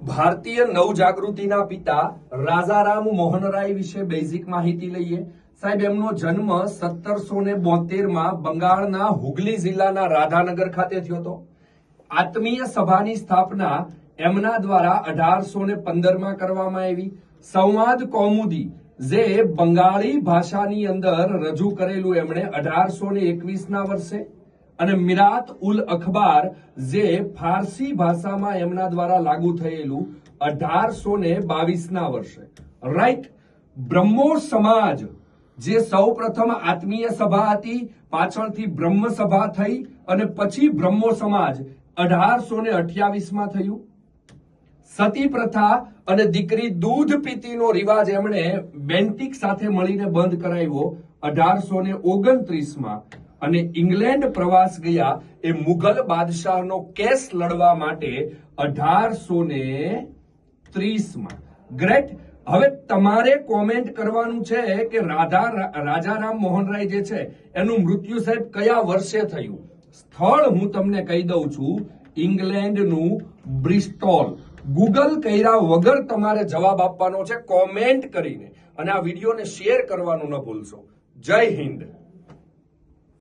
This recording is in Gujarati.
ભારતીય નવજાગૃતિના પિતા રાજારામ મોહન રાય વિશે બેઝિક માહિતી લઈએ. સાહેબ, એમનો જન્મ 1772 માં બંગાળના હુગલી જિલ્લાના રાધાનગર ખાતે થયો હતો. આત્મીય સભાની સ્થાપના એમના દ્વારા 1815 માં કરવામાં આવી. સંવાદ કૌમુદી જે બંગાળી ભાષાની અંદર રજૂ કરેલું એમણે 1821 ના વર્ષે, અને મિરાત ઉલ અખબાર જે ફારસી ભાષામાં એમના દ્વારા લાગુ થયેલું 1822 ના વર્ષે. રાઈટ. બ્રહ્મો સમાજ જે સૌ પ્રથમ આત્મીય સભા હતી, પાછળથી બ્રહ્મ સભા થઈ અને પછી બ્રહ્મો સમાજ 1828 માં થયું. સતી પ્રથા અને દીકરી દૂધ પીતીનો રિવાજ એમણે બેન્ટિક સાથે મળીને બંધ કરાવ્યો 1829 માં. અને ઇંગ્લેન્ડ પ્રવાસ ગયા એ મુઘલ બાદશાહનો કેસ લડવા માટે 1830 માં. ગ્રેટ. હવે તમારે કોમેન્ટ કરવાનું છે કે રાજારામ મોહન રાય જે છે એનું મૃત્યુ સાહેબ કયા વર્ષે થયું. સ્થળ હું તમને કહી દઉં છું, ઇંગ્લેન્ડનું બ્રિસ્ટોલ. ગૂગલ કર્યા વગર તમારે જવાબ આપવાનો છે કોમેન્ટ કરીને, અને આ વિડીયોને શેર કરવાનું ન ભૂલશો. જય હિન્દ.